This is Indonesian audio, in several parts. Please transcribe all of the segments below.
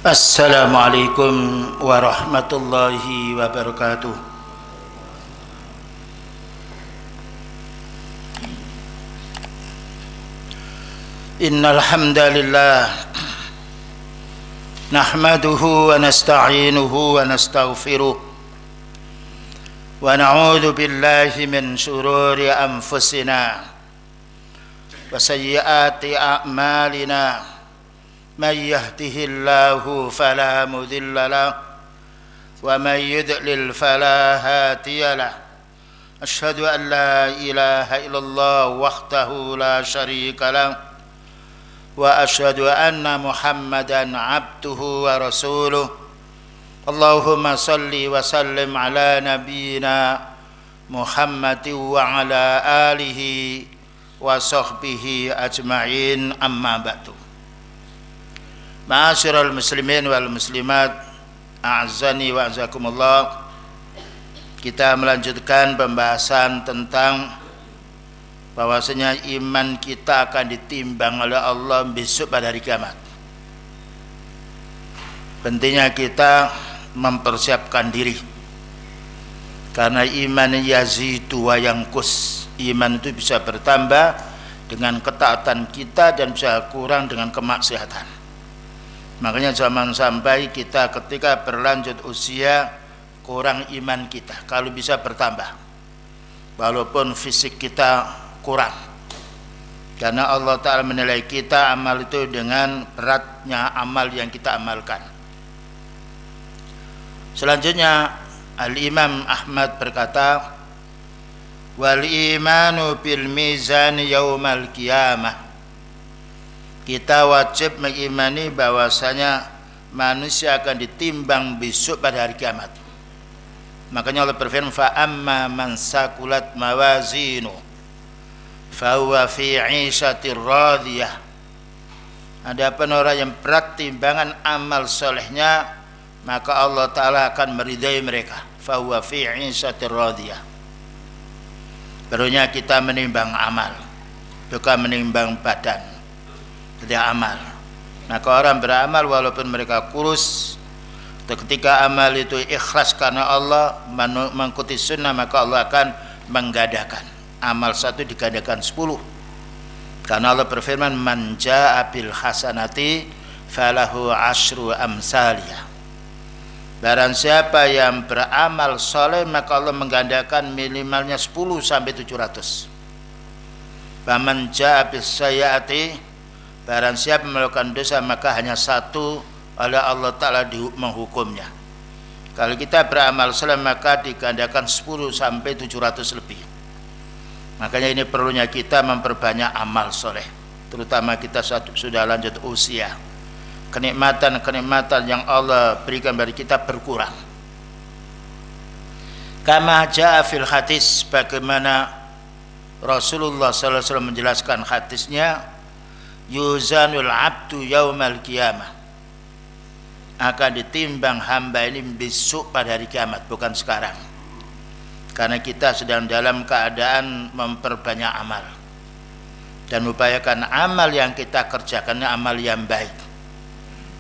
Assalamualaikum warahmatullahi wabarakatuh. Innal hamdalillah nahmaduhu wa nasta'inuhu wa nastaghfiruh wa na'udzu billahi min shururi anfusina wa sayyiati a'malina. من يهده الله فلا مضل له ومن يضلل فلا هادي له أشهد أن لا إله إلا الله وحده لا شريك له وأشهد أن محمدا عبده ورسوله اللهم صل وسلم على نبينا محمد وعلى آله وصحبه أجمعين أما بعد. Ma'asyiral muslimin wal muslimat, a'azzani wa a'azzakumullah. Kita melanjutkan pembahasan tentang bahwasanya iman kita akan ditimbang oleh Allah besok pada hari kiamat. Pentingnya kita mempersiapkan diri, karena iman yazidu wa yanqus. Iman itu bisa bertambah dengan ketaatan kita dan bisa kurang dengan kemaksiatan. Makanya zaman sampai kita ketika berlanjut usia kurang iman kita, kalau bisa bertambah walaupun fisik kita kurang, karena Allah Ta'ala menilai kita amal itu dengan beratnya amal yang kita amalkan. Selanjutnya Al-Imam Ahmad berkata, wal imanu bil mizan yaumal qiyamah. Kita wajib mengimani bahwasanya manusia akan ditimbang besok pada hari kiamat. Makanya Allah berfirman, fa amma man sakulat mawazinu fa huwa fi 'ishatir radiyah. Adapun orang yang berat timbangan amal solehnya, maka Allah Ta'ala akan meridai mereka. Fa huwa fi 'ishatir radiyah. Barunya kita menimbang amal, bukan menimbang badan. Tidak amal. Maka orang beramal walaupun mereka kurus, ketika amal itu ikhlas karena Allah, mengikuti sunnah, maka Allah akan menggandakan amal satu digandakan 10. Karena Allah berfirman, man jaa bil hasanati falahu asyru amsaliyah. Barang siapa yang beramal soleh, maka Allah menggandakan minimalnya 10 sampai 700. Faman jaa bis sayyiati, barang siapa melakukan dosa maka hanya satu, oleh Allah Ta'ala menghukumnya. Kalau kita beramal soleh maka digandakan 10 sampai 700 lebih. Makanya ini perlunya kita memperbanyak amal soleh, terutama kita sudah lanjut usia. Kenikmatan-kenikmatan yang Allah berikan bagi kita berkurang. Kama jaa fil hadis, bagaimana Rasulullah SAW menjelaskan hadisnya, yuzanul abdu yaumal qiyamah, akan ditimbang hamba ini besok pada hari kiamat, bukan sekarang. Karena kita sedang dalam keadaan memperbanyak amal dan upayakan amal yang kita kerjakan amal yang baik.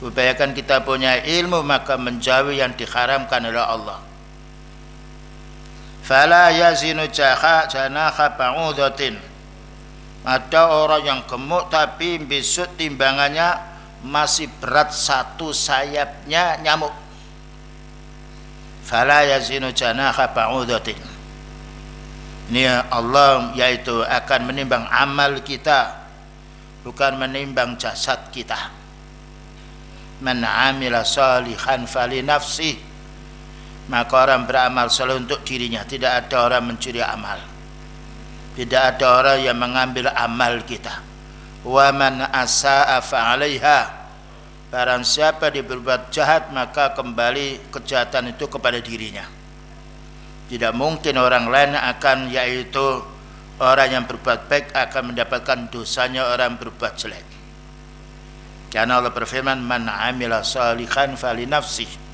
Upayakan kita punya ilmu, maka menjauhi yang diharamkan oleh Allah. Fala yazinu janaha ba'udatin. Ada orang yang gemuk tapi besok timbangannya masih berat satu sayapnya nyamuk. Fala yazinu janaha ba'udatin. Ini Allah yaitu akan menimbang amal kita, bukan menimbang jasad kita. Man amila salihan fali nafsi. Maka orang beramal saleh untuk dirinya, tidak ada orang mencuri amal. Tidak ada orang yang mengambil amal kita. Wa man asaa fa 'alaiha. Barang siapa berbuat jahat maka kembali kejahatan itu kepada dirinya. Tidak mungkin orang lain akan, yaitu orang yang berbuat baik akan mendapatkan dosanya orang berbuat jelek. Karena Allah berfirman, man 'amila shalihan fali nafsi.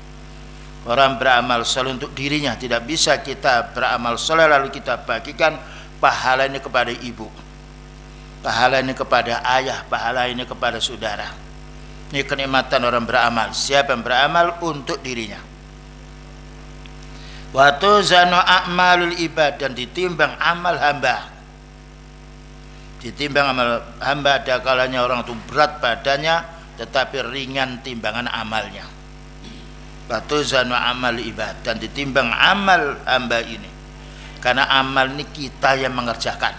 Orang beramal saleh untuk dirinya. Tidak bisa kita beramal saleh lalu kita bagikan pahala ini kepada ibu, pahala ini kepada ayah, pahala ini kepada saudara. Ini kenikmatan orang beramal. Siapa yang beramal untuk dirinya. Wa tuzanu a'malul ibad, dan ditimbang amal hamba. Ditimbang amal hamba, ada kalanya orang itu berat badannya tetapi ringan timbangan amalnya. Wa tuzanu amal ibad, dan ditimbang amal hamba ini. Karena amal ini kita yang mengerjakan.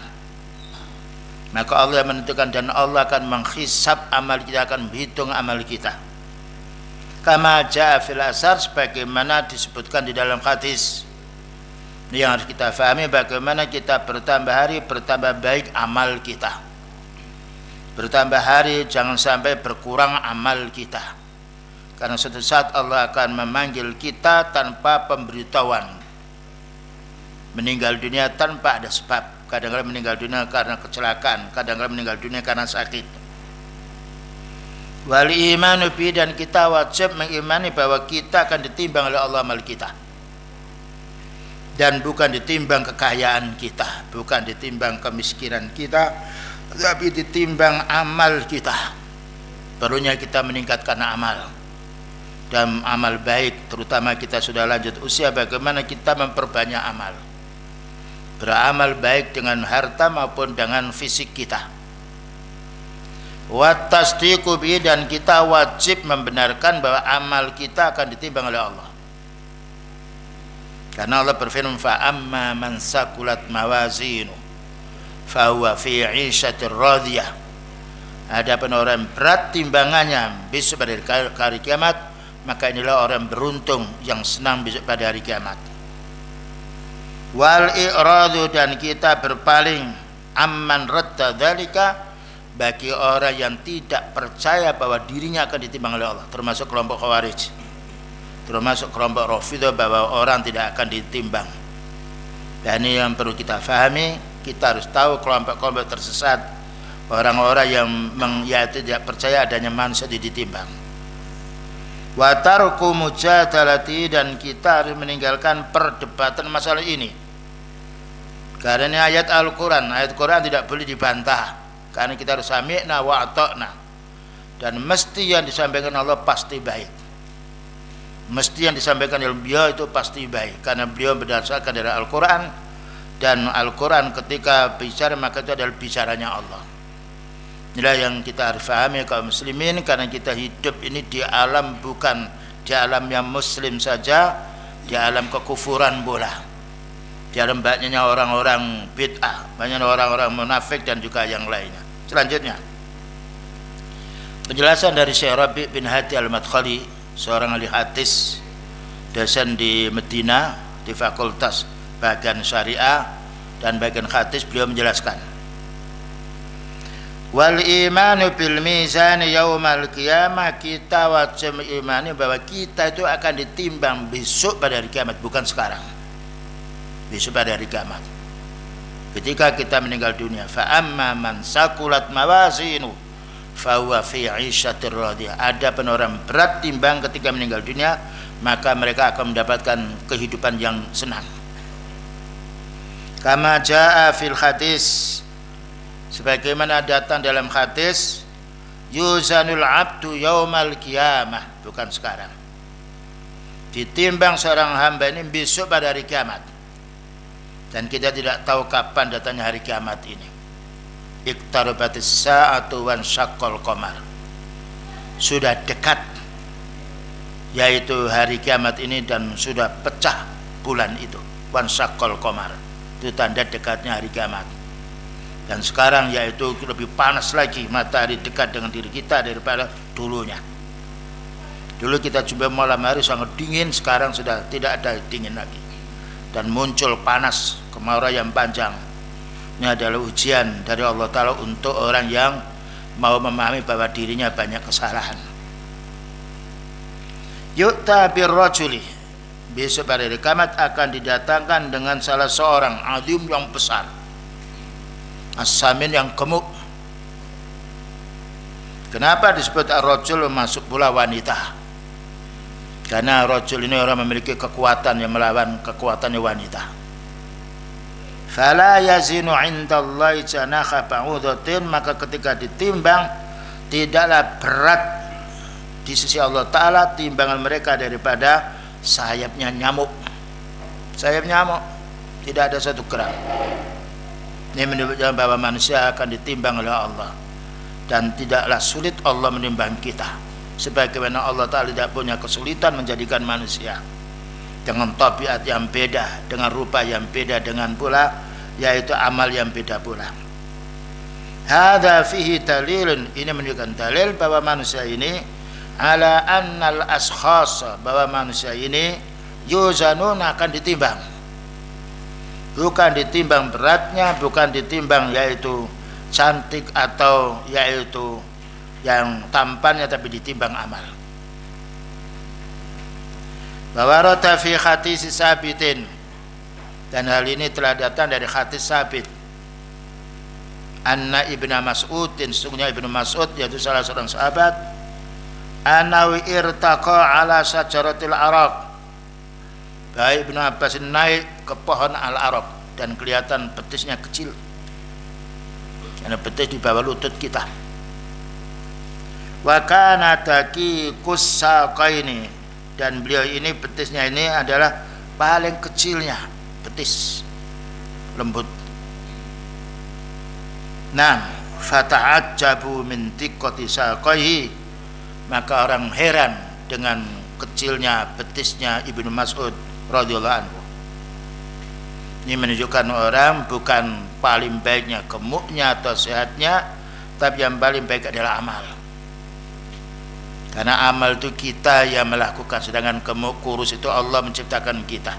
Maka Allah yang menentukan, dan Allah akan menghisab amal kita, akan menghitung amal kita. Kama ja'a fil asar, sebagaimana disebutkan di dalam hadis. Ini yang harus kita fahami, bagaimana kita bertambah hari bertambah baik amal kita. Bertambah hari jangan sampai berkurang amal kita. Karena suatu saat Allah akan memanggil kita tanpa pemberitahuan. Meninggal dunia tanpa ada sebab. Kadang-kadang meninggal dunia karena kecelakaan, kadang-kadang meninggal dunia karena sakit. Wal imanu bi, dan kita wajib mengimani bahwa kita akan ditimbang oleh Allah amal kita. Dan bukan ditimbang kekayaan kita, bukan ditimbang kemiskinan kita, tapi ditimbang amal kita. Perlunya kita meningkatkan amal. Dan amal baik, terutama kita sudah lanjut usia, bagaimana kita memperbanyak amal. Beramal baik dengan harta maupun dengan fisik kita. Wa tasdiqu bi, dan kita wajib membenarkan bahwa amal kita akan ditimbang oleh Allah. Karena Allah berfirman, fa amma man sakulat mawazinu fa huwa fi 'ishatir radiyah. Adapun orang berat timbangannya besok pada hari kiamat, maka inilah orang beruntung yang senang besok pada hari kiamat. Wal i'radu, dan kita berpaling amman radda dzalika, bagi orang yang tidak percaya bahwa dirinya akan ditimbang oleh Allah, termasuk kelompok Khawarij, termasuk kelompok Rafidhah, bahwa orang tidak akan ditimbang. Dan ini yang perlu kita fahami. Kita harus tahu kelompok-kelompok tersesat, orang-orang yang tidak percaya adanya manusia ditimbang. Wa tarku mujadalati, dan kita harus meninggalkan perdebatan masalah ini. Karena ini ayat Al-Quran, ayat Quran tidak boleh dibantah. Karena kita harus sami'na wa ata'na, dan mesti yang disampaikan Allah pasti baik. Mesti yang disampaikan oleh beliau itu pasti baik, karena beliau berdasarkan dari Al-Quran. Dan Al-Quran ketika bicara, maka itu adalah bicaranya Allah. Inilah yang kita harus pahami kaum muslimin, karena kita hidup ini di alam, bukan di alam yang muslim saja, di alam kekufuran pula. Di dalam banyaknya orang-orang bid'ah, banyak orang-orang munafik dan juga yang lainnya. Selanjutnya, penjelasan dari Syekh Rabi' bin Hadi Al-Madkhali, seorang ahli hadis, dosen di Medina di Fakultas Bagian Syariah dan Bagian Hadis. Beliau menjelaskan, wal imanu bil mizan yaumal qiyamah, kita wajib mengimani bahwa kita itu akan ditimbang besok pada hari kiamat, bukan sekarang. Besok pada hari kiamat, ketika kita meninggal dunia. Fa amma man sakulat mawazinu fa huwa fi 'ishatir radiyah. Adapun orang berat timbang ketika meninggal dunia, maka mereka akan mendapatkan kehidupan yang senang. Kama jaa fil hadis, sebagaimana datang dalam hadis, yuzanul abdu yaumal qiyamah, bukan sekarang. Ditimbang seorang hamba ini besok pada hari kiamat. Dan kita tidak tahu kapan datangnya hari kiamat ini. Iqtarabatis sa'atu wan syaqqal qamar. Sudah dekat, yaitu hari kiamat ini, dan sudah pecah bulan itu. Wan syaqqal qamar, itu tanda dekatnya hari kiamat. Dan sekarang yaitu lebih panas lagi, matahari dekat dengan diri kita daripada dulunya. Dulu kita coba malam hari sangat dingin, sekarang sudah tidak ada dingin lagi, dan muncul panas, kemarau yang panjang. Ini adalah ujian dari Allah Ta'ala untuk orang yang mau memahami bahwa dirinya banyak kesalahan. Yu'ta birrajuli, besok pada hari kiamat akan didatangkan dengan salah seorang azim yang besar, as-samin yang gemuk. Kenapa disebut ar-rajul, masuk pula wanita? Karena rajul ini orang memiliki kekuatan yang melawan kekuatannya wanita. Fala yazinu indallahi janaha ba'udatin, maka ketika ditimbang tidaklah berat di sisi Allah Ta'ala timbangan mereka daripada sayapnya nyamuk. Sayap nyamuk tidak ada satu gram. Ini menunjukkan bahwa manusia akan ditimbang oleh Allah, dan tidaklah sulit Allah menimbang kita, sebagaimana Allah Ta'ala tidak punya kesulitan menjadikan manusia dengan tabiat yang beda, dengan rupa yang beda, dengan pula yaitu amal yang beda pula. Hadza fihi dalilun, ini menunjukkan dalil bahwa manusia ini ala annal ashkhas, bahwa manusia ini yuzanun akan ditimbang. Bukan ditimbang beratnya, bukan ditimbang yaitu cantik atau yaitu yang tampannya, tapi ditimbang amal. Bahwa rota fi hadis sabitin, dan hal ini telah datang dari hadis sabit, anna ibnu Mas'udin, sesungguhnya Ibnu Mas'ud yaitu salah seorang sahabat, anawi irtaqa ala sajaratil araq, baik Ibnu Abbas naik ke pohon al-araq dan kelihatan betisnya kecil, karena betis di bawah lutut kita. Wa kana daqiqus saqaini, dan beliau ini betisnya ini adalah paling kecilnya betis, lembut. Nah, fata'ajjabu min diqqati saqaihi, maka orang heran dengan kecilnya betisnya Ibnu Mas'ud radhiyallahu anhu. Ini menunjukkan orang bukan paling baiknya gemuknya atau sehatnya, tapi yang paling baik adalah amal. Karena amal itu kita yang melakukan, sedangkan gemuk kurus itu Allah menciptakan kita.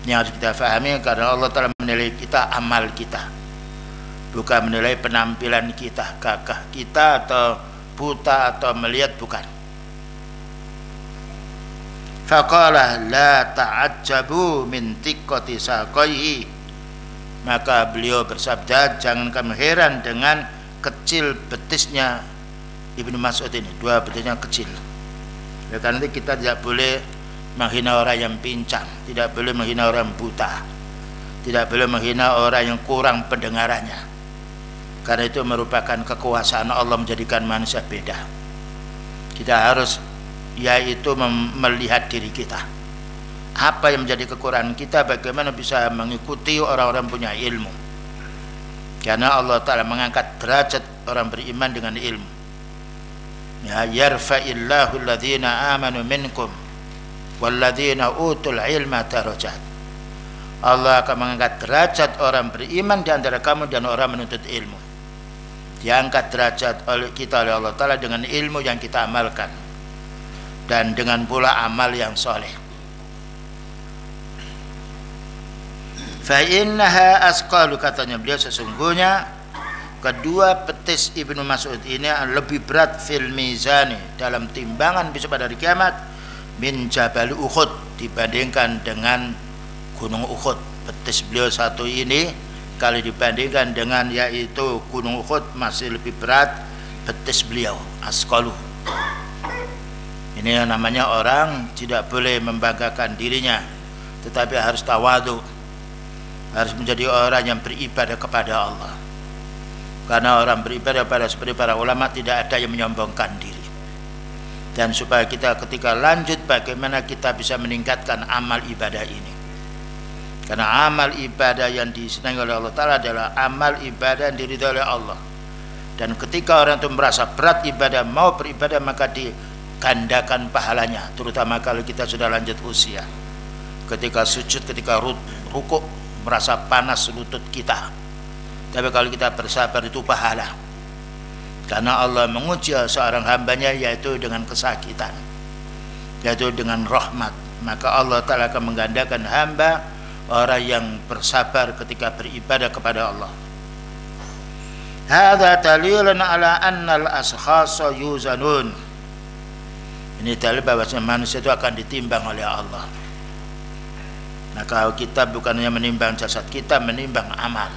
Ini harus kita fahami, karena Allah telah menilai kita amal kita, bukan menilai penampilan kita, gagah kita atau buta atau melihat, bukan. Faqala la ta'ajjabu min tiqqati saqaihi, maka beliau bersabda, jangan kamu heran dengan kecil betisnya Ibnu Mas'ud ini, dua betisnya kecil. Karena nanti kita tidak boleh menghina orang yang pincang, tidak boleh menghina orang buta, tidak boleh menghina orang yang kurang pendengarannya, karena itu merupakan kekuasaan Allah menjadikan manusia beda. Kita harus yaitu melihat diri kita, apa yang menjadi kekurangan kita, bagaimana bisa mengikuti orang-orang punya ilmu, karena Allah Ta'ala mengangkat derajat orang beriman dengan ilmu. Ya, yarfa'illahu alladhina amanu minkum walladhina utul ilma darajat. Allah akan mengangkat derajat orang beriman di antara kamu dan orang menuntut ilmu. Diangkat derajat oleh kita oleh Allah Ta'ala dengan ilmu yang kita amalkan, dan dengan pula amal yang soleh. Fa innaha asqalu, katanya beliau, sesungguhnya kedua betis Ibnu Mas'ud ini lebih berat fil mizani, dalam timbangan besok pada hari kiamat, min Jabal Uhud, dibandingkan dengan Gunung Uhud. Betis beliau satu ini kalau dibandingkan dengan yaitu Gunung Uhud masih lebih berat betis beliau, asqalu. Ini yang namanya orang tidak boleh membanggakan dirinya, tetapi harus tawadhu, harus menjadi orang yang beribadah kepada Allah. Karena orang beribadah pada seperti para ulama tidak ada yang menyombongkan diri. Dan supaya kita ketika lanjut, bagaimana kita bisa meningkatkan amal ibadah ini, karena amal ibadah yang disenangi oleh Allah Ta'ala adalah amal ibadah yang diridhai oleh Allah. Dan ketika orang itu merasa berat ibadah, mau beribadah, maka digandakan pahalanya, terutama kalau kita sudah lanjut usia. Ketika sujud, ketika rukuk, merasa panas lutut kita, tapi kalau kita bersabar itu pahala, karena Allah menguji seorang hambanya yaitu dengan kesakitan, yaitu dengan rahmat. Maka Allah Ta'ala akan menggandakan hamba orang yang bersabar ketika beribadah kepada Allah. Hadza dalilun ala annal ashkhasa yuzanun, ini dalil bahwa manusia itu akan ditimbang oleh Allah. Maka kita bukan hanya menimbang jasad kita, menimbang amal.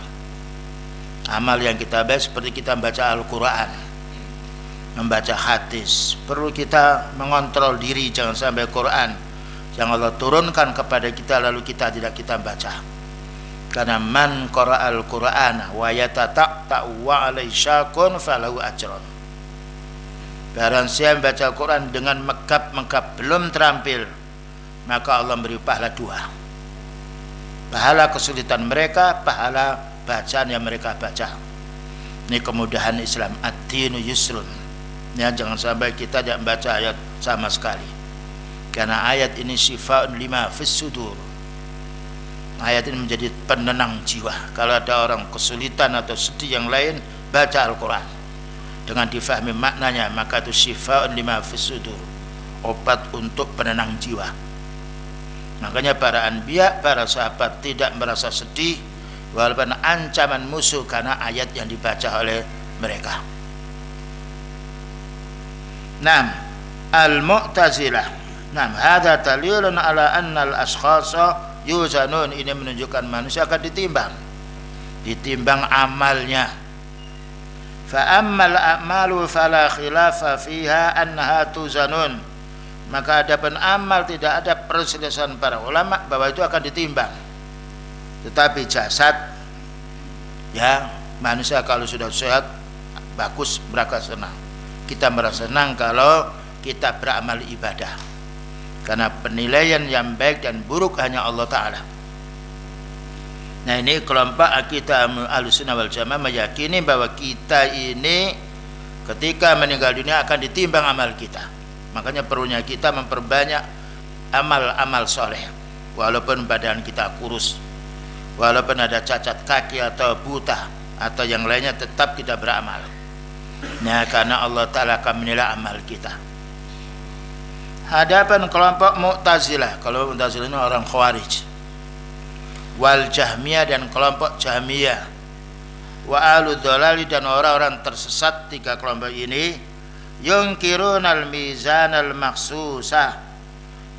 Amal yang kita baca, seperti kita membaca Al-Quran, membaca hadis, perlu kita mengontrol diri, jangan sampai Quran yang Allah turunkan kepada kita lalu kita tidak kita baca. Karena man qara'al Qur'ana wa yatata'u wa alaihi syakun falahu ajrun. Barang siapa membaca Al-Quran dengan megap-megap belum terampil, maka Allah beri pahala dua. Pahala kesulitan mereka, pahala bacaan yang mereka baca. Ini kemudahan Islam. Ad-dinu yusrun. Ya, jangan sampai kita tidak membaca ayat sama sekali. Karena ayat ini syifaun lima fis sudur. Ayat ini menjadi penenang jiwa. Kalau ada orang kesulitan atau sedih yang lain, baca Al-Quran dengan difahami maknanya, maka itu syifaun lima fis sudur, obat untuk penenang jiwa. Makanya para anbiya, para sahabat tidak merasa sedih walaupun ancaman musuh karena ayat yang dibaca oleh mereka. 6. Al-Mu'tazilah. 6. Hadza dalilun ala anna al-ashkhasa yuzanun. Ini menunjukkan manusia akan ditimbang amalnya. Fa ammal a'malu fala khilafa fiha annaha tuzanun. Maka adapun amal tidak ada perselisihan para ulama bahwa itu akan ditimbang. Tetapi jasad, ya, manusia kalau sudah sehat bagus, mereka senang. Kita merasa senang kalau kita beramal ibadah, karena penilaian yang baik dan buruk hanya Allah Ta'ala. Nah, ini kelompok akidah Ahlussunnah wal Jamaah meyakini bahwa kita ini ketika meninggal dunia akan ditimbang amal kita. Makanya perlunya kita memperbanyak amal-amal soleh. Walaupun badan kita kurus, walaupun ada cacat kaki atau buta atau yang lainnya, tetap kita beramal. Nah, karena Allah Ta'ala akan menilai amal kita. Hadapan kelompok Mu'tazilah. Kalau Mu'tazilah ini orang Khawarij, wal Jahmiyah dan kelompok Jahmiyah, wa ahlu dhalali dan orang-orang tersesat. Tiga kelompok ini yungkirun al-mizan al-maksusah.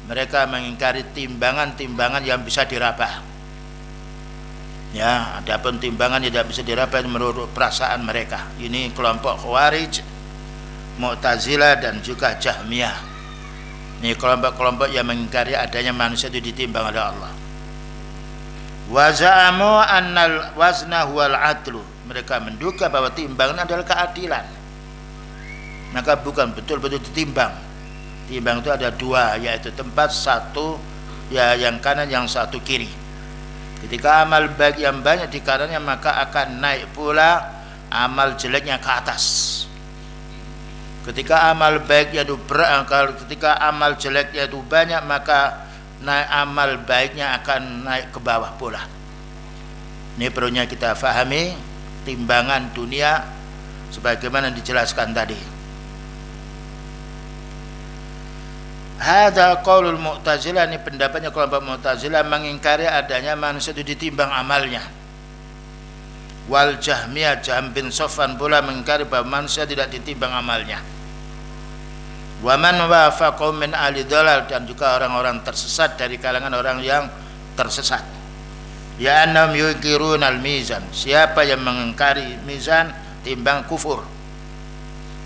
Mereka mengingkari timbangan-timbangan yang bisa diraba. Ya, adapun timbangan yang tidak bisa diraba menurut perasaan mereka. Ini kelompok Khawarij, Mu'tazilah dan juga Jahmiyah. Ini kelompok-kelompok yang mengingkari adanya manusia itu ditimbang oleh Allah. Wa za'amu annal wazna huwal adlu. Mereka menduga bahwa timbangan adalah keadilan. Maka bukan betul-betul ditimbang. Timbang itu ada dua, yaitu tempat satu ya yang kanan, yang satu kiri. Ketika amal baik yang banyak di kanannya, maka akan naik pula amal jeleknya ke atas. Ketika amal baiknya itu ketika amal jeleknya itu banyak, maka naik amal baiknya akan naik ke bawah pula. Ini perlunya kita fahami timbangan dunia sebagaimana dijelaskan tadi. Hadza qaulul Mu'tazilah. Ini pendapatnya kelompok Mu'tazilah, mengingkari adanya manusia itu ditimbang amalnya. Wal Jahmiyah, Jahm bin Safwan pula mengingkari bahwa manusia tidak ditimbang amalnya. Wa man wafaqahu min ahli dhalal, dan juga orang-orang tersesat dari kalangan orang yang tersesat. Ya annam yunkirun al-mizan. Siapa yang mengingkari mizan, timbang, kufur.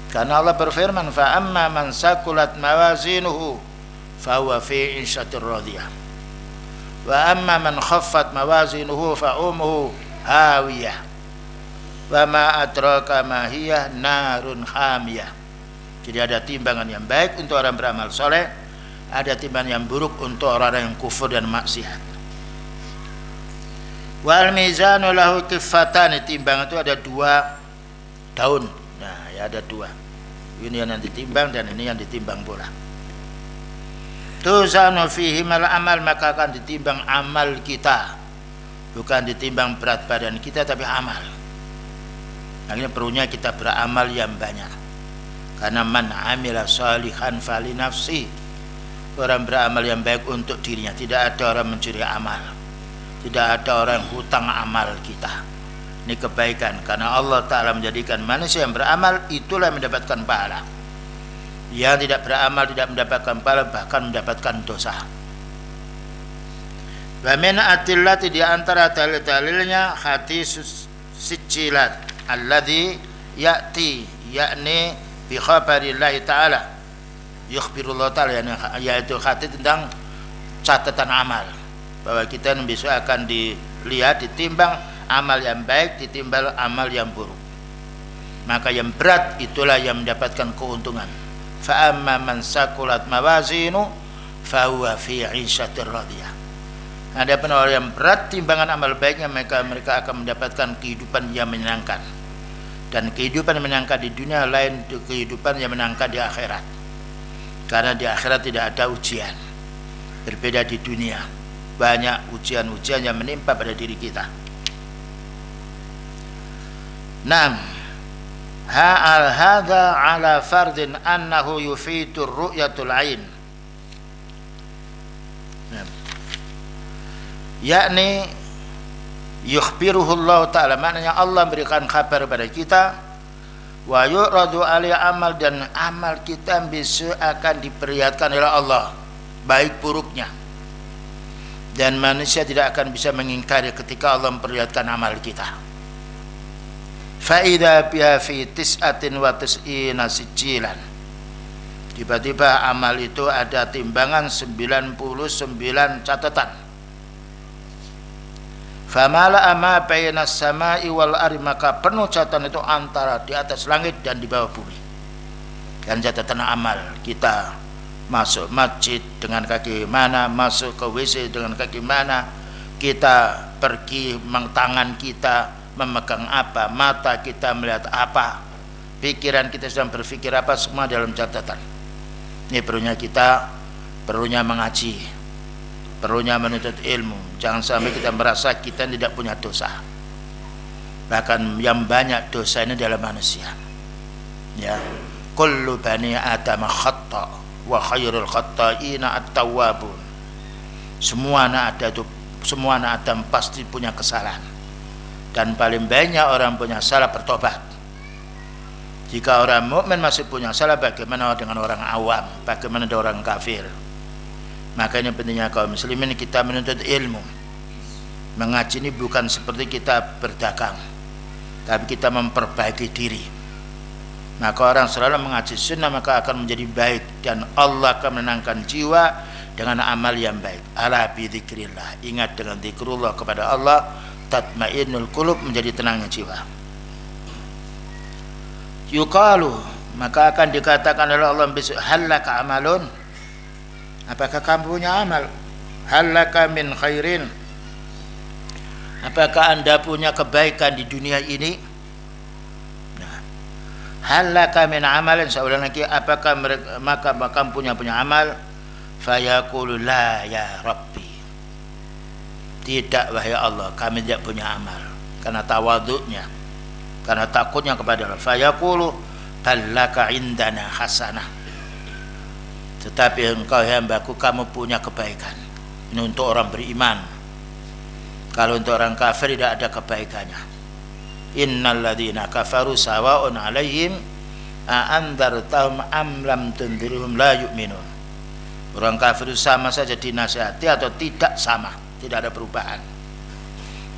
Karena Allah berfirman, fa amma man sakulat mawazinuhu fa huwa fi 'ishatir radiyah. Wa amma man khaffat mawazinuhu fa ummuhu hawiyah. Wa ma adraka ma hiya narun hamiyah. Jadi ada timbangan yang baik untuk orang beramal soleh, ada timbangan yang buruk untuk orang yang kufur dan maksiat. Wal mizanu lahu kiffatan. Timbangan itu ada dua daun. Nah, ya ada dua. Ini yang ditimbang dan ini yang ditimbang pula. Tuzanu fihi mal amal, maka akan ditimbang amal kita. Bukan ditimbang berat badan kita, tapi amal. Akhirnya perlunya kita beramal yang banyak. Karena man amila salihan fali nafsi. Orang beramal yang baik untuk dirinya. Tidak ada orang mencuri amal. Tidak ada orang hutang amal kita. Ini kebaikan, karena Allah Ta'ala menjadikan manusia yang beramal itulah yang mendapatkan pahala. Yang tidak beramal tidak mendapatkan pahala, bahkan mendapatkan dosa. Wa min adillati, di antara dalil-dalilnya hadis sijjilat alladzi ya'ti, yakni bi khabarillahi ta'ala, yukhbirullah ta'ala, yaitu hadis tentang catatan amal, bahwa kita besok akan dilihat, ditimbang amal yang baik ditimbang amal yang buruk. maka yang berat itulah yang mendapatkan keuntungan. Fa amma man saqulat mawazinu fa huwa fi 'ishatir radiyah. Adapun orang yang berat timbangan amal baiknya, mereka akan mendapatkan kehidupan yang menyenangkan. Dan kehidupan yang menyenangkan di dunia lain kehidupan yang menyenangkan di akhirat. Karena di akhirat tidak ada ujian. Berbeda di dunia, banyak ujian-ujian yang menimpa pada diri kita. Naam. Hadza ala fardin annahu yufitur ru'yatul ain. Yakni yukhbiruhu Allah Ta'ala, maknanya Allah berikan kabar pada kita, wa yu'radu alaihi amal, dan amal kita besok akan diperlihatkan oleh Allah baik buruknya, dan manusia tidak akan bisa mengingkari ketika Allah memperlihatkan amal kita. Fa idza biha fi tis'atin wa tis'ina sijilan, tiba-tiba amal itu ada timbangan 99 catatan. Famala ama baina samai wal ardi, maka penuh catatan itu antara di atas langit dan di bawah bumi. Dan catatan amal kita, masuk masjid dengan kaki mana, masuk ke WC dengan kaki mana, kita pergi, tangan kita memegang apa, mata kita melihat apa, pikiran kita sedang berpikir apa, semua dalam catatan. Ini perlunya mengaji, perlunya menuntut ilmu. Jangan sampai kita merasa kita tidak punya dosa. Bahkan yang banyak dosa ini adalah manusia. Ya, kullu bani adam khata wa khairul khata'ina at-tawwabun. Semua anak Adam pasti punya kesalahan, dan paling banyak orang punya salah bertobat. Jika orang mukmin masih punya salah, bagaimana dengan orang awam, bagaimana dengan orang kafir? Maka ini pentingnya kaum muslimin kita menuntut ilmu. Mengaji ini bukan seperti kita berdagang, tapi kita memperbaiki diri. Maka orang selalu mengaji sunnah maka akan menjadi baik, dan Allah akan menenangkan jiwa dengan amal yang baik. Ala bi dzikrillah, ingat dengan zikrullah kepada Allah, tatmainnul qulub, menjadi tenangnya jiwa. Yuqalu, maka akan dikatakan oleh Allah besok, halaka amalun, apakah kamu punya amal? Halaka min khairin, apakah anda punya kebaikan di dunia ini? Nah, halaka min amalin, seorang lagi, apakah maka kamu punya amal? Fayaqulu la ya Rabbi, tidak wahai Allah, kami tidak punya amal. Karena tawadhu'nya, karena takutnya kepada Allah. Fayaqulu ballaka indana hasanah, tetapi engkau hambaku, kamu punya kebaikan. Ini untuk orang beriman. Kalau untuk orang kafir tidak ada kebaikannya. Innal ladzina kafaru sawa'un 'alaihim a andzartahum am lam tundirhum la yu'minun. Orang kafir itu sama saja dinasihati atau tidak, sama, tidak ada perubahan.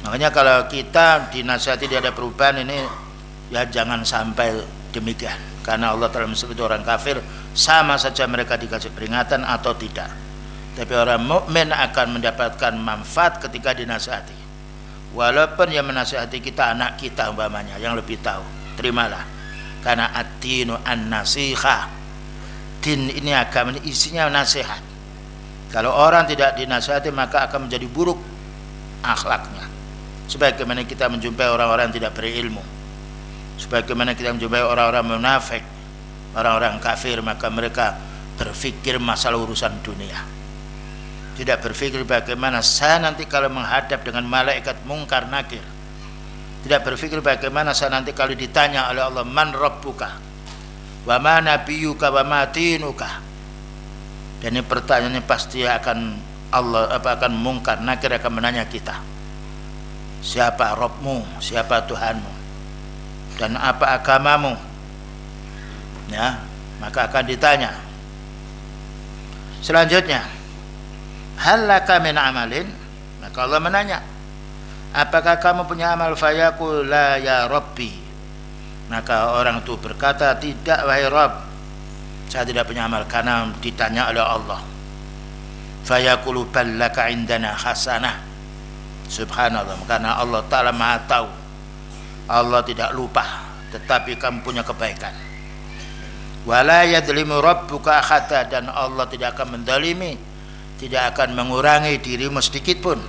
Makanya kalau kita dinasihati tidak ada perubahan, ini ya jangan sampai demikian. Karena Allah telah menyebut orang kafir sama saja mereka dikasih peringatan atau tidak. Tapi orang mukmin akan mendapatkan manfaat ketika dinasihati. Walaupun yang menasihati kita anak kita umpamanya yang lebih tahu, terimalah. Karena ad-dinu an-nasihah. Din ini, agama ini isinya nasihat. Kalau orang tidak dinasihati maka akan menjadi buruk akhlaknya. Sebagaimana kita menjumpai orang-orang yang tidak berilmu, sebagaimana kita menjumpai orang-orang munafik, orang-orang kafir, maka mereka berpikir masalah urusan dunia, tidak berpikir bagaimana saya nanti kalau menghadap dengan malaikat mungkar nakir, tidak berpikir bagaimana saya nanti kalau ditanya oleh Allah, man rabbuka wa ma nabiyuka wa ma dinuka. Dan ini pertanyaannya pasti akan Allah akan mungkar nakir, akan menanya kita, siapa Rabbmu, siapa Tuhanmu, dan apa agamamu. Ya, maka akan ditanya. Selanjutnya, halaka min amalin, maka Allah menanya, apakah kamu punya amal? Fayaqul la ya Rabbi, maka orang itu berkata, tidak wahai Rabb, saya tidak punya amal, karena ditanya oleh Allah. Fayaqulu ballaka indana hasanah. Subhanallah, karena Allah Ta'ala maha tahu, Allah tidak lupa, tetapi kamu punya kebaikan. Wala yadzlimu rabbuka ahada, dan Allah tidak akan menzalimi, tidak akan mengurangi dirimu sedikit pun.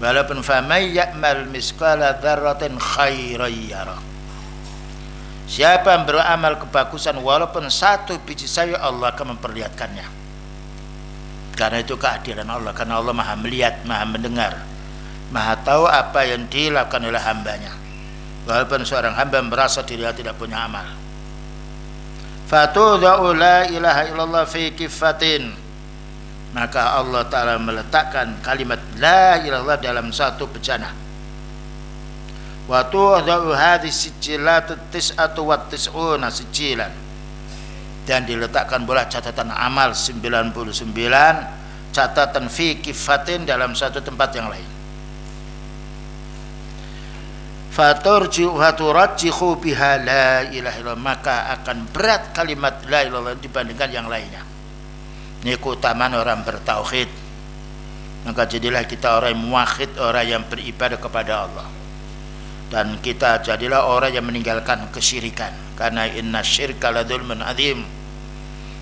Walaupun famay ya'mal miskala dzarratin khairan yarah. Siapa yang beramal kebagusan walaupun satu biji sayur, Allah akan memperlihatkannya. Karena itu keadilan Allah, karena Allah maha melihat, maha mendengar, maha tahu apa yang dilakukan oleh hambanya. Walaupun seorang hamba merasa dirinya tidak punya amal. Fatudha'u la ilaha illallah fi kifatin, maka Allah Ta'ala meletakkan kalimat la ilaha illallah dalam satu bejana. Wa tudha'u hadhihi sijilatu tis'atu wa tis'una sijilan, dan diletakkan pula catatan amal 99 catatan fi kifatin dalam satu tempat yang lain. Faturji'u biha la ilaha illallah, maka akan berat kalimat la ilaha illallah dibandingkan yang lainnya. Ini keutamaan orang bertauhid. Maka jadilah kita orang yang muwahhid, orang yang beribadah kepada Allah. Dan kita jadilah orang yang meninggalkan kesyirikan, karena inna syirka la dzulmun adzim.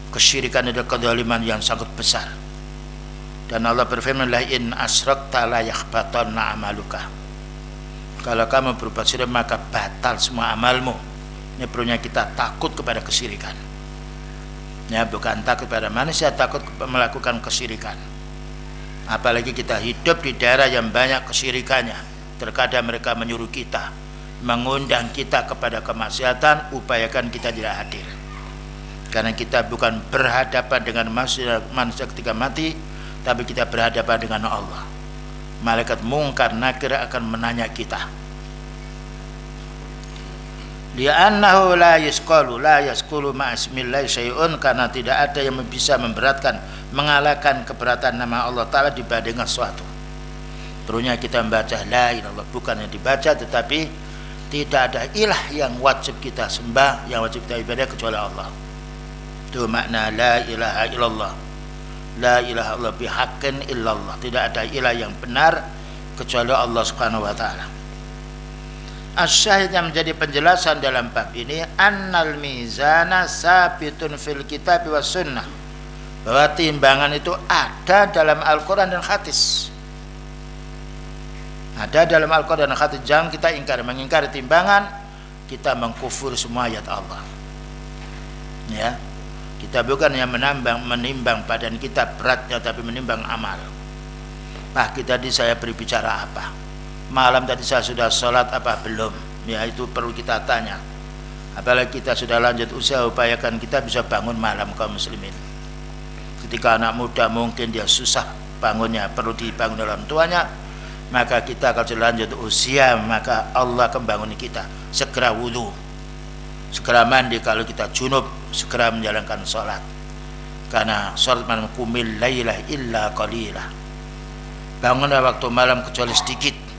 Kesyirikan adalah kezaliman yang sangat besar. Dan Allah berfirman, la in asyrakta la yahbatanna amaluka. Kalau kamu berbuat syirik maka batal semua amalmu. Ini perlunya kita takut kepada kesyirikan. Ya, bukan takut pada manusia, takut melakukan kesyirikan. Apalagi kita hidup di daerah yang banyak kesyirikannya. Terkadang mereka menyuruh kita, mengundang kita kepada kemaksiatan, upayakan kita tidak hadir. Karena kita bukan berhadapan dengan manusia ketika mati, tapi kita berhadapan dengan Allah. Malaikat mungkar nakir akan menanya kita. Li'annahu la yasqulu ma'asmillahi syai'un, karena tidak ada yang bisa memberatkan, mengalahkan keberatan nama Allah Ta'ala dibandingkan sesuatu. Perlunya kita membaca la ilaha illallah, bukan yang dibaca, tetapi tidak ada ilah yang wajib kita sembah, yang wajib kita ibadah kecuali Allah. Itu makna la ilaha illallah. La ilaha illallah bihaqqin illallah. Tidak ada ilah yang benar kecuali Allah Subhanahu wa taala. As-syahid yang menjadi penjelasan dalam bab ini, annal mizana sabitun fil kitab was sunnah, bahwa timbangan itu ada dalam Al-Qur'an dan hadis. Ada dalam Al-Qur'an dan hadis. Jangan kita ingkar. Mengingkari timbangan, kita mengkufur semua ayat Allah. Ya, kita bukan yang menimbang badan kita beratnya, tapi menimbang amal. Pagi tadi saya berbicara apa? Malam tadi saya sudah sholat apa belum? Ya, itu perlu kita tanya. Apalagi kita sudah lanjut usia, upayakan kita bisa bangun malam kaum muslimin. Ketika anak muda mungkin dia susah bangunnya, perlu dibangun orang tuanya, maka kita kalau sudah lanjut usia, maka Allah akan bangun kita. Segera wudu, segera mandi kalau kita junub, segera menjalankan sholat. Karena sholat malam kumil lailah illa qalilah. Bangunlah waktu malam kecuali sedikit.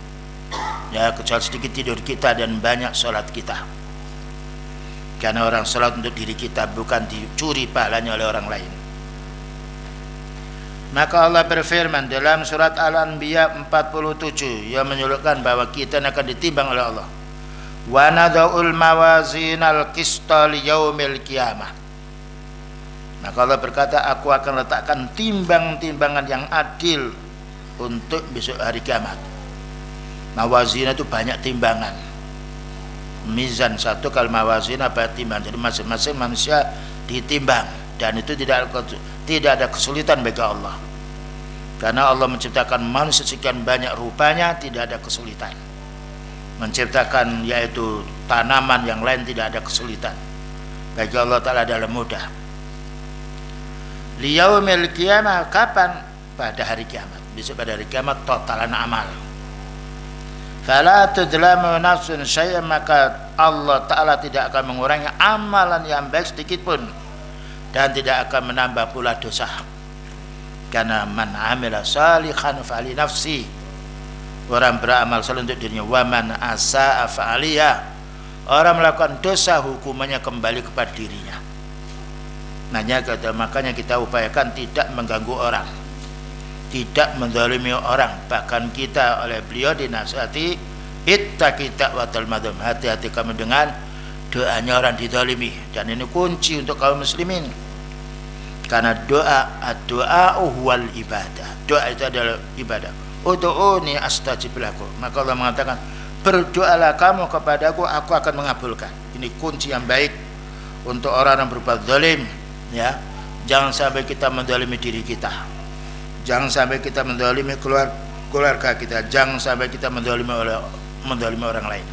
Ya, kecuali sedikit tidur kita dan banyak sholat kita. Karena orang sholat untuk diri kita, bukan dicuri pahalanya oleh orang lain. Maka Allah berfirman dalam surat Al-Anbiya 47 yang menyebutkan bahwa kita akan ditimbang oleh Allah. Wa nadha'ul mawazinal qista liyaumil qiyamah. Maka Allah berkata, aku akan letakkan timbang-timbangan yang adil untuk besok hari kiamat. Mawazin itu banyak timbangan. Mizan satu, kalau mawazin apa timbangan. Jadi masing-masing manusia ditimbang, dan itu tidak ada kesulitan bagi Allah. Karena Allah menciptakan manusia sekian banyak rupanya, tidak ada kesulitan. Menciptakan yaitu tanaman yang lain tidak ada kesulitan. Bagi Allah Ta'ala adalah mudah. Liyaumil qiyamah, kapan? Pada hari kiamat. Besok pada hari kiamat totalan amal. Fala tudlamu nafsun syai'an, maka Allah Ta'ala tidak akan mengurangi amalan yang baik sedikit pun, dan tidak akan menambah pula dosa. Karena man amila salihan fa'ali nafsi, orang beramal saleh untuk dirinya, wa man asa'a fa'aliha, orang melakukan dosa hukumannya kembali kepada dirinya. Makanya kita upayakan tidak mengganggu orang, tidak menzalimi orang. Bahkan kita oleh beliau dinasihati, ittaqi da'watal madlum, hati-hati kamu dengan doanya orang dizalimi, dan ini kunci untuk kaum muslimin. Karena doa huwal ibadah. Doa itu adalah ibadah. Ud'uni astajib lakum. Maka Allah mengatakan, berdoalah kamu kepadaku, aku akan mengabulkan. Ini kunci yang baik untuk orang yang berbuat zalim, ya. Jangan sampai kita menzalimi diri kita. Jangan sampai kita menzalimi keluarga kita. Jangan sampai kita menzalimi orang lain.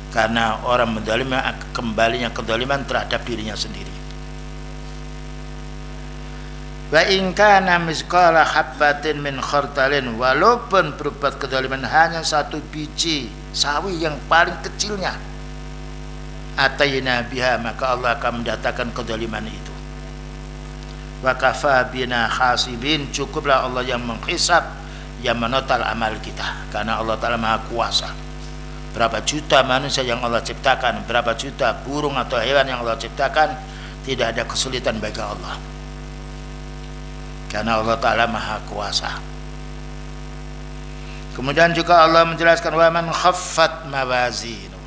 Karena orang menzalimi kembalinya kezaliman terhadap dirinya sendiri. Wa in kana mizqala habbatin min khardalin, walaupun berbuat kezaliman hanya satu biji sawi yang paling kecilnya, atayna biha, maka Allah akan mendatangkan kezaliman itu. Wa kafa bina hasibin, cukuplah Allah yang menghisab, yang menotal amal kita, karena Allah Ta'ala Maha Kuasa. Berapa juta manusia yang Allah ciptakan, berapa juta burung atau hewan yang Allah ciptakan, tidak ada kesulitan bagi Allah, karena Allah Ta'ala Maha Kuasa. Kemudian juga Allah menjelaskan, wa man khaffat mawazinu,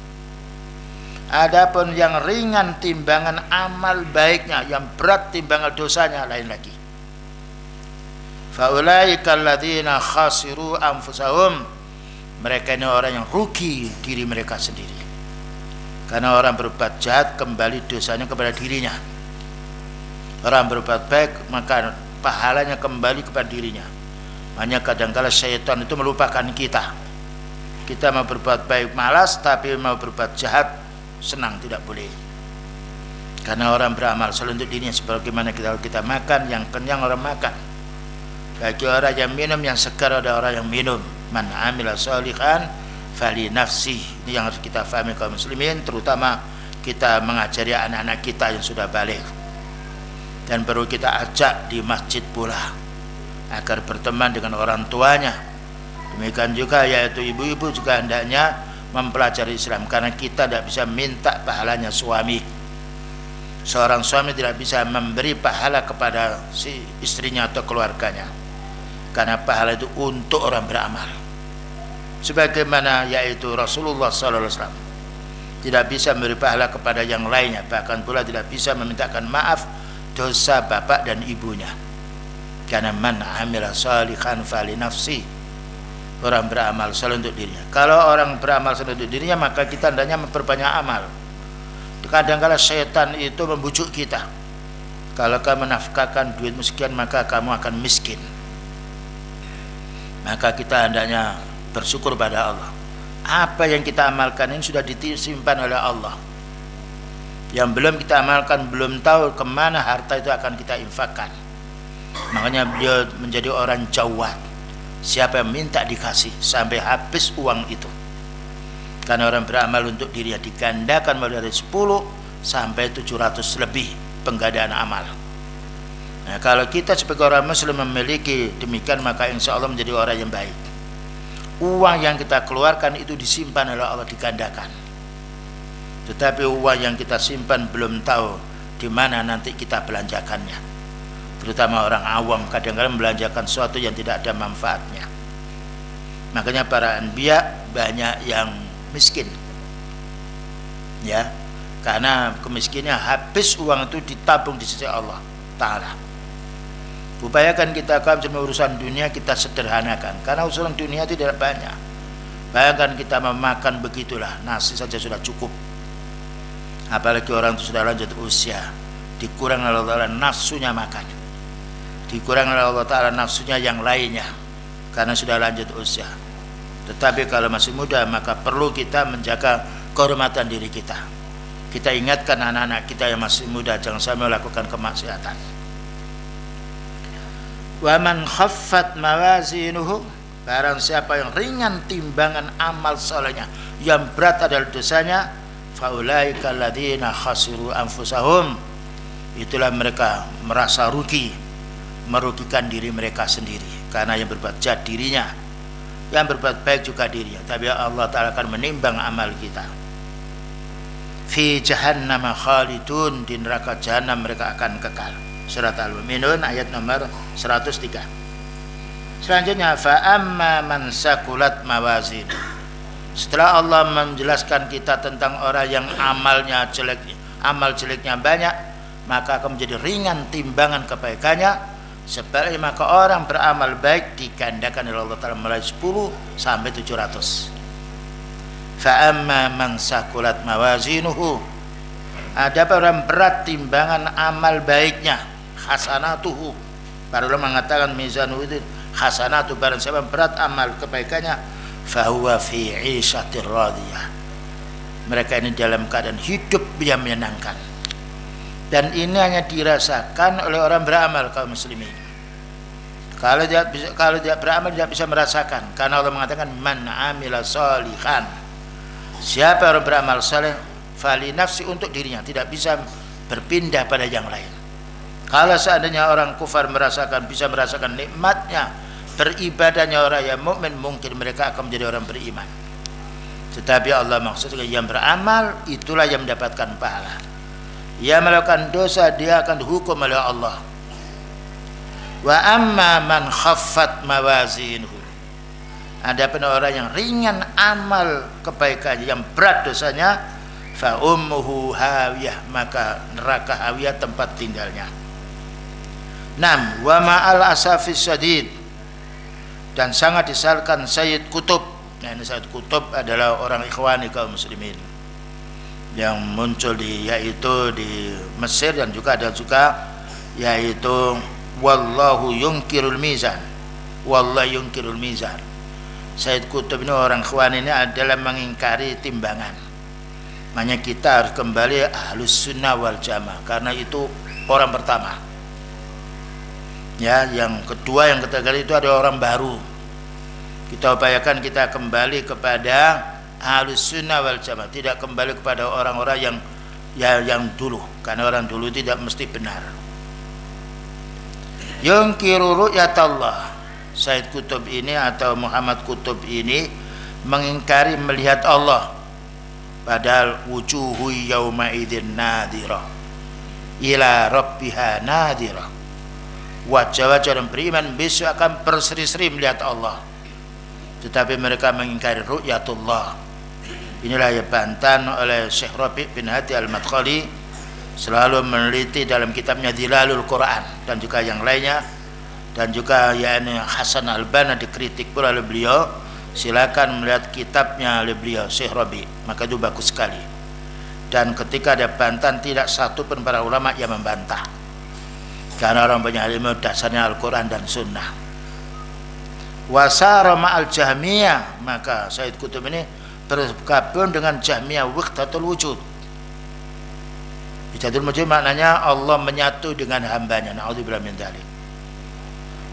adapun yang ringan timbangan amal baiknya, yang berat timbangan dosanya, lain lagi. Fa ulaika alladzina khasiru anfusahum, mereka ini orang yang rugi diri mereka sendiri. Karena orang berbuat jahat kembali dosanya kepada dirinya. Orang berbuat baik maka pahalanya kembali kepada dirinya. Hanya kadangkala syaitan itu melupakan kita. Kita mau berbuat baik malas, tapi mau berbuat jahat senang, tidak boleh. Karena orang beramal selalu untuk dirinya, sebagaimana kita makan, yang kenyang orang makan. Bagi orang yang minum, yang segar ada orang yang minum. Man amila sholihan fali nafsi. Ini yang harus kita fahami kaum muslimin, terutama kita mengajari anak-anak kita yang sudah balik. Dan perlu kita ajak di masjid pula agar berteman dengan orang tuanya. Demikian juga yaitu ibu-ibu juga hendaknya mempelajari Islam, karena kita tidak bisa minta pahalanya suami. Seorang suami tidak bisa memberi pahala kepada si istrinya atau keluarganya, karena pahala itu untuk orang beramal. Sebagaimana yaitu Rasulullah SAW tidak bisa memberi pahala kepada yang lainnya, bahkan pula tidak bisa memintakan maaf dosa bapak dan ibunya. Karena man amila sholihan fali nafsi, orang beramal selalu untuk dirinya. Kalau orang beramal selalu untuk dirinya, maka kita hendaknya memperbanyak amal. Kadang-kadang syaitan itu membujuk kita, kalau kamu menafkahkan duitmu sekian, maka kamu akan miskin. Maka kita hendaknya bersyukur pada Allah. Apa yang kita amalkan ini sudah disimpan oleh Allah. Yang belum kita amalkan, belum tahu kemana harta itu akan kita infakkan. Makanya beliau menjadi orang jawad. Siapa yang minta dikasih sampai habis uang itu. Karena orang beramal untuk dirinya digandakan mulai dari 10 sampai 700 lebih penggandaan amal. Nah, kalau kita sebagai orang muslim memiliki demikian, maka insya Allah menjadi orang yang baik. Uang yang kita keluarkan itu disimpan oleh Allah, digandakan. Tetapi uang yang kita simpan belum tahu di mana nanti kita belanjakannya. Terutama orang awam kadang-kadang membelanjakan sesuatu yang tidak ada manfaatnya. Makanya para anbiya banyak yang miskin, ya, karena kemiskinannya habis uang itu ditabung di sisi Allah Ta'ala. Upayakan kita kalau urusan dunia kita sederhanakan, karena urusan dunia tidak banyak. Bayangkan kita memakan begitulah, nasi saja sudah cukup. Apalagi orang itu sudah lanjut usia, dikurang oleh Allah Ta'ala nafsunya makan, dikurang oleh Allah Ta'ala nafsunya yang lainnya, karena sudah lanjut usia. Tetapi kalau masih muda, maka perlu kita menjaga kehormatan diri kita. Kita ingatkan anak-anak kita yang masih muda jangan sampai melakukan kemaksiatan. Wa man khaffat mawazinuhu, barang siapa yang ringan timbangan amal solehnya, yang berat adalah dosanya, faulaika alladzina khasiru anfusahum, itulah mereka merasa rugi, merugikan diri mereka sendiri. Karena yang berbuat jahat dirinya, yang berbuat baik juga dirinya, tapi Allah Ta'ala akan menimbang amal kita. Fi jahannam khalidun, di neraka jahannam mereka akan kekal. Surat Al-Mu'minun ayat nomor 103. Selanjutnya, fa amma man sakulat mawazin, Setelah Allah menjelaskan kita tentang orang yang amalnya jelek, amal jeleknya banyak, maka akan menjadi ringan timbangan kebaikannya. Sebaliknya maka orang beramal baik digandakan oleh Allah Ta'ala mulai 10 sampai 700. Fa amma man sakulat mawazinuhu, ada orang berat timbangan amal baiknya, hasanatuhu. Para ulama mengatakan mizanu itu hasanatu, barang siapa berat amal kebaikannya, fahuwa fi 'ishatir radiyah, mereka ini dalam keadaan hidup yang menyenangkan. Dan ini hanya dirasakan oleh orang beramal kaum muslimin. Kalau tidak beramal tidak bisa merasakan, karena Allah mengatakan man amila sholihan, siapa orang beramal saleh fali nafsi, untuk dirinya, tidak bisa berpindah pada yang lain. Kalau seandainya orang kufar bisa merasakan nikmatnya beribadahnya orang yang mukmin, mungkin mereka akan menjadi orang beriman. Tetapi Allah maksudnya yang beramal itulah yang mendapatkan pahala. Ia melakukan dosa dia akan dihukum oleh Allah. Wa amma man khaffat mawazinuhu, adapun orang yang ringan amal kebaikannya, yang berat dosanya, fa ummuhu hawiyah, maka neraka hawiyah tempat tinggalnya. 6. Wa ma'al asafis syadid, dan sangat disalkan Sayyid Qutb. Nah, ini Sayyid Qutb adalah orang ikhwani kaum muslimin yang muncul yaitu di Mesir, dan juga ada yaitu wallahu yunkirul mizan, wallahu yunkirul mizan. Sayyid Qutb ini orang ikhwani ini adalah mengingkari timbangan. Makanya kita harus kembali ahlus sunnah wal jamaah, karena itu orang pertama. Ya, yang kedua, yang ketiga itu ada orang baru. Kita upayakan kita kembali kepada ahlus sunnah wal jamaah, tidak kembali kepada orang-orang yang dulu, karena orang dulu tidak mesti benar. Yungkiru ru'yatallah, Sayyid Qutb ini atau Muhammad Qutb ini mengingkari melihat Allah, padahal wujuhu yauma idzin nadhirah ila rabbiha nadhirah, wajah-wajah orang beriman besok akan berseri-seri melihat Allah, tetapi mereka mengingkari ru'yatullah. Inilah yang bantahan oleh Syekh Rabi' bin Hadi al-Madkhali, selalu meneliti dalam kitabnya Dhilalul Quran dan juga yang lainnya, dan juga yakni Hasan Al-Banna dikritik pula oleh beliau. Silakan melihat kitabnya oleh beliau Syekh Rabi', maka itu bagus sekali. Dan ketika ada bantahan, tidak satu pun para ulama yang membantah, karena orang banyak ilmu dasarnya Al-Quran dan Sunnah. Wasara ma'al Jahmiyah, maka Sayyid Qutb ini bergabung dengan Jahmiyah wahdatul wujud. Wahdatul wujud maknanya Allah menyatu dengan hambanya, na'udzubillah min dzalik.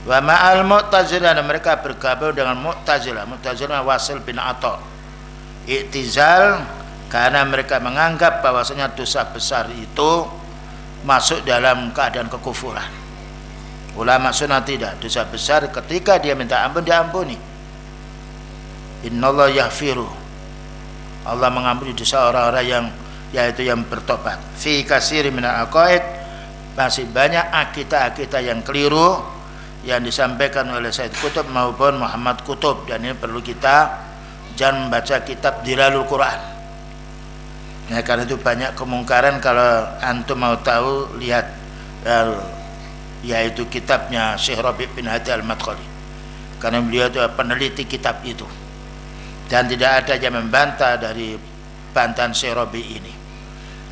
Wa ma'al Mu'tazilah, mereka bergabung dengan Mu'tazilah. Mu'tazilah Wasil bin Atha, i'tizal, karena mereka menganggap bahwasanya dosa besar itu masuk dalam keadaan kekufuran. Ulama sunnah tidak, dosa besar ketika dia minta ampun diampuni. Innallaha yaghfiru, Allah mengampuni dosa orang-orang yang bertobat. Fi katsiri minal aqaid, masih banyak akidah-akidah yang keliru yang disampaikan oleh Sayyid Qutb maupun Muhammad Qutb, dan ini perlu kita jangan membaca kitab Dhilalul Quran. Ya, karena itu banyak kemungkaran. Kalau antum mau tahu, lihat yaitu kitabnya Syekh Rabi' bin Hadi al-Madkhali, karena beliau itu peneliti kitab itu, dan tidak ada yang membantah dari bantahan Syekh Rabi' ini,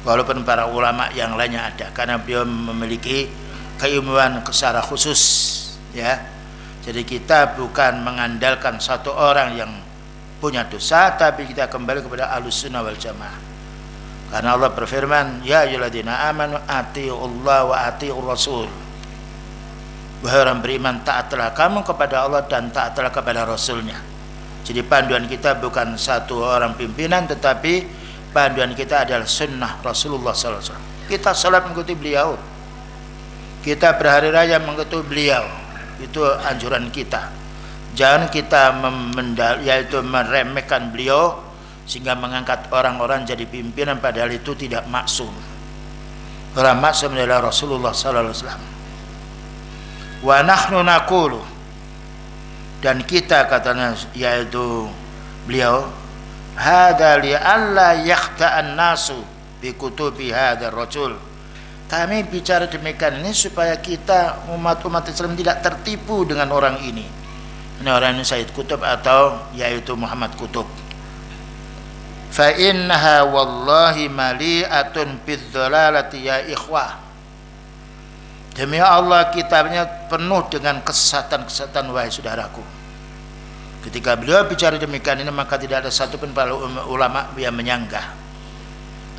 walaupun para ulama yang lainnya ada, karena beliau memiliki keilmuan secara khusus, ya. Jadi kita bukan mengandalkan satu orang yang punya dosa, tapi kita kembali kepada Ahlus Sunnah wal Jamaah. Karena Allah berfirman, ya ayyuhalladzina amanu atiiullah wa atiiur rasul. Wahai orang beriman, taatlah kamu kepada Allah dan taatlah kepada Rasulnya. Jadi panduan kita bukan satu orang pimpinan, tetapi panduan kita adalah sunnah Rasulullah SAW. Kita salat mengikuti beliau, kita berhari raya mengikuti beliau, itu anjuran kita. Jangan kita yaitu meremehkan beliau sehingga mengangkat orang-orang jadi pimpinan, padahal itu tidak maksum. Orang maksum adalah Rasulullah SAW. Wa nahnu naqulu, dan kita katanya yaitu beliau Hadza li alla yakhta'an nasu bi kutubi hadzal rajul. Kami bicara demikian ini supaya kita umat-umat Islam tidak tertipu dengan orang ini. Ini orang ini Sayyid Qutb atau yaitu Muhammad Qutb. Fa innaha wallahi mali'atun bidzalalati ya ikhwah. Demi Allah kitabnya penuh dengan kesesatan-kesesatan wahai saudaraku. Ketika beliau bicara demikian ini maka tidak ada satupun para ulama yang menyanggah.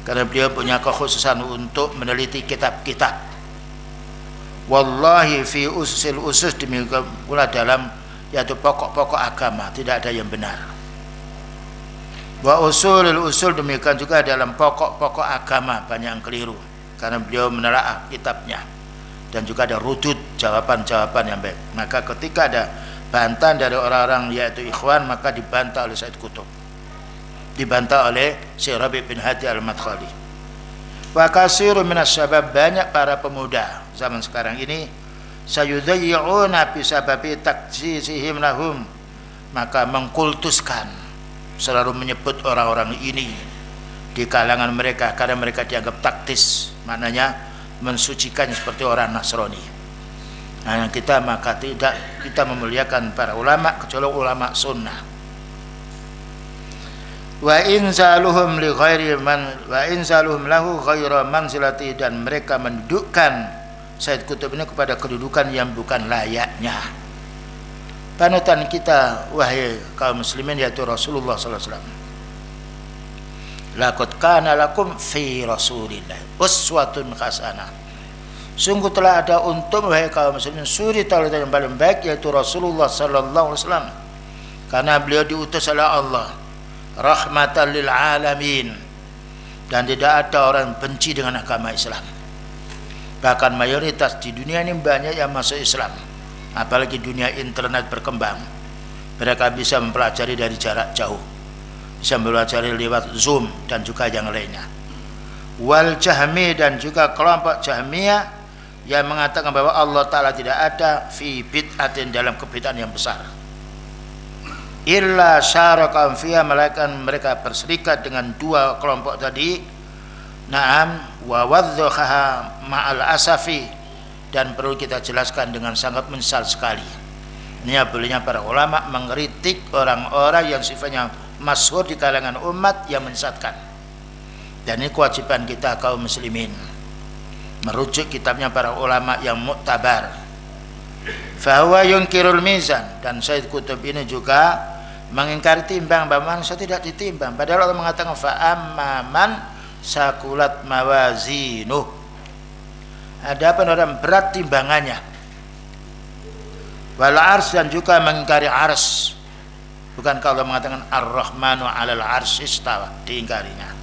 Karena beliau punya kekhususan untuk meneliti kitab-kitab. Wallahi fi usul demikian pula dalam yaitu pokok-pokok agama tidak ada yang benar. Wa usul demikian juga dalam pokok-pokok agama banyak yang keliru karena beliau menelaah kitabnya dan juga ada rudud jawaban-jawaban yang baik. Maka ketika ada bantahan dari orang-orang yaitu ikhwan maka dibantah oleh Sayyid Qutb, dibantah oleh Syekh Rabi' bin Hadi al-Madkhali. Wa katsirun minas syabab, banyak para pemuda zaman sekarang ini sayudayyi'una bi sababi takjisihim lahum, maka mengkultuskan, selalu menyebut orang-orang ini di kalangan mereka karena mereka dianggap taktis, maknanya mensucikan seperti orang Nasrani. Nah, kita maka tidak kita memuliakan para ulama kecuali ulama sunnah. Wa inzaluhum li ghairi man wa inzaluhum lahu ghaira manzilati, dan mereka mendudukkan Sayyid Qutb ini kepada kedudukan yang bukan layaknya. Panutan kita wahai kaum muslimin yaitu Rasulullah sallallahu alaihi wasallam. Laqad kana lakum fi Rasulillah uswatun hasanah. Sungguh telah ada untuk wahai kaum muslimin suri tauladan yang paling baik yaitu Rasulullah sallallahu alaihi wasallam. Karena beliau diutus oleh Allah rahmatan lil alamin, dan tidak ada orang benci dengan agama Islam. Bahkan mayoritas di dunia ini banyak yang masuk Islam, apalagi dunia internet berkembang. Mereka bisa mempelajari dari jarak jauh, bisa mempelajari lewat Zoom dan juga yang lainnya. Wal Jahmi, dan juga kelompok Jahmiyah yang mengatakan bahwa Allah Ta'ala tidak ada fi bid'atin, dalam kebid'ahan yang besar. Illa syaraka fiha, mereka berserikat dengan dua kelompok tadi. Naam wa wadzaha ma'al asafi, dan perlu kita jelaskan dengan sangat menyesal sekali. Ini bolehnya para ulama mengkritik orang-orang yang sifatnya masyhur di kalangan umat yang menyesatkan. Dan ini kewajiban kita kaum muslimin merujuk kitabnya para ulama yang muktabar. Fa huwa yunkirul mizan, dan Sayyid Qutb ini juga mengingkari timbang, bahwa manusia tidak ditimbang. Padahal Allah mengatakan fa amman sakulat mawazinuh, adapun orang berat timbangannya. Wal ars, dan juga mengingkari ars. Bukankah Allah mengatakan ar-rahmanu 'alal arsy istawa, diingkarinya.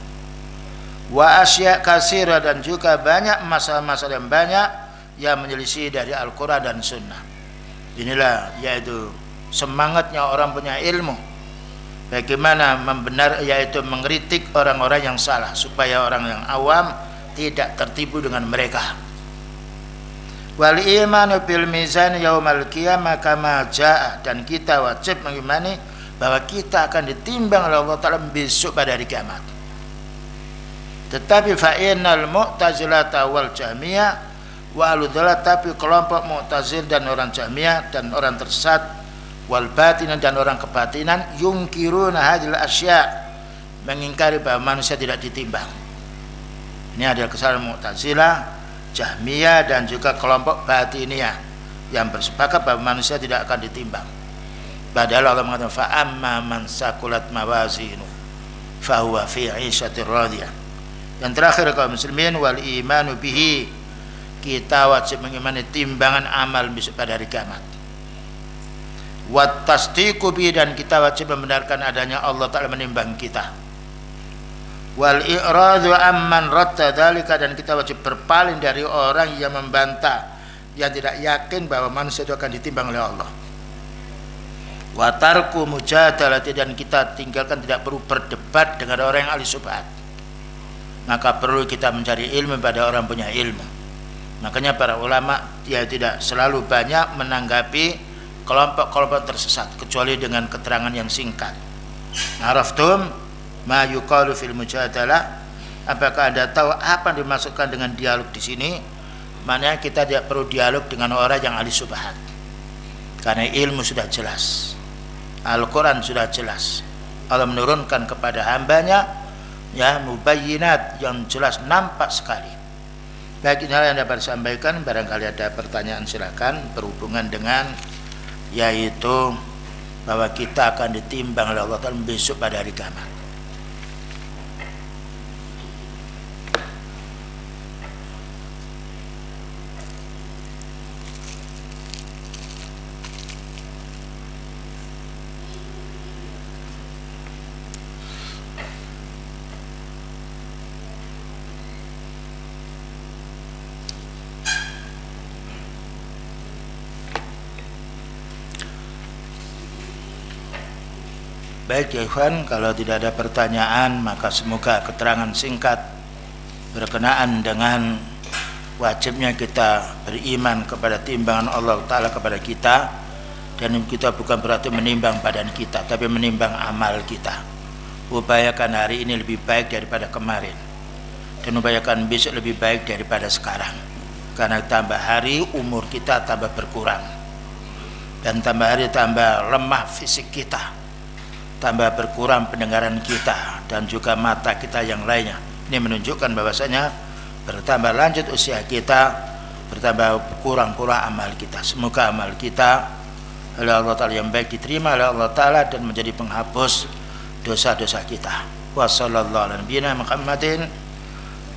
Wa asya katsira, dan juga banyak masalah-masalah yang banyak yang menyelisih dari Al-Qur'an dan Sunnah. Inilah yaitu semangatnya orang punya ilmu, bagaimana membenar, yaitu mengkritik orang-orang yang salah supaya orang yang awam tidak tertipu dengan mereka. Wal imanu bil mizan yaumal qiyamah kama jaa, dan kita wajib mengimani bahwa kita akan ditimbang oleh Allah Ta'ala besok pada hari kiamat. Tetapi fa innal mu'tazilata wal jahmiyah wa al-dhalah, tapi kelompok mu'tazil dan orang jahmiyah dan orang tersesat wal batinan dan orang kebatinan yungkiruna hadhil asya, mengingkari bahwa manusia tidak ditimbang. Ini adalah kesalahan Mu'tazilah, Jahmiyah, dan juga kelompok Batiniyah yang bersepakat bahwa manusia tidak akan ditimbang. Padahal Allah mengatakan fa amma man sakulat mawazinu fa huwa fi 'ishatir radiyah. Yang terakhir kaum muslimin, wal imanu bihi, kita wajib mengimani timbangan amal besok pada hari kiamat. Wat tasdiqu bi, dan kita wajib membenarkan adanya Allah Ta'ala menimbang kita. Wal i'radu amman radda dzalika, dan kita wajib berpaling dari orang yang membantah, yang tidak yakin bahwa manusia itu akan ditimbang oleh Allah. Wa tarku mujadalati, dan kita tinggalkan, tidak perlu berdebat dengan orang yang ahli syubhat. Maka perlu kita mencari ilmu pada orang punya ilmu. Makanya para ulama ya tidak selalu banyak menanggapi kelompok-kelompok tersesat kecuali dengan keterangan yang singkat. Araftum, ma yuqalu fil mujadalah? Apakah Anda tahu apa yang dimaksudkan dengan dialog di sini? Maknanya kita tidak perlu dialog dengan orang yang ahli syubhat. Karena ilmu sudah jelas. Al-Quran sudah jelas. Allah menurunkan kepada hambanya ya mubayyinat yang jelas, nampak sekali. Baik, inilah yang dapat disampaikan. Barangkali ada pertanyaan silakan berhubungan dengan yaitu bahwa kita akan ditimbang oleh Allah Ta'ala besok pada hari kiamat. Baik ya ikhwan, kalau tidak ada pertanyaan maka semoga keterangan singkat berkenaan dengan wajibnya kita beriman kepada timbangan Allah Ta'ala kepada kita. Dan kita bukan berarti menimbang badan kita, tapi menimbang amal kita. Upayakan hari ini lebih baik daripada kemarin, dan upayakan besok lebih baik daripada sekarang. Karena tambah hari umur kita tambah berkurang, dan tambah hari tambah lemah fisik kita, tambah berkurang pendengaran kita, dan juga mata kita yang lainnya. Ini menunjukkan bahwasanya bertambah lanjut usia kita, bertambah kurang pula amal kita. Semoga amal kita oleh Allah Ta'ala yang baik diterima oleh Allah Ta'ala dan menjadi penghapus dosa-dosa kita. Wa sallallahu ala nabiyina Muhammadin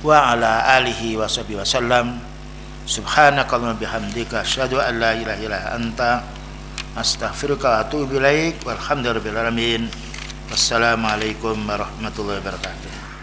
wa ala alihi wa sahbihi wasallam. Subhanakallahumma bihamdika asyhadu an la ilaha illa anta astaghfiruka wa atubu ilaik. Walhamdulillahirabbil alamin. Wassalamualaikum warahmatullahi wabarakatuh.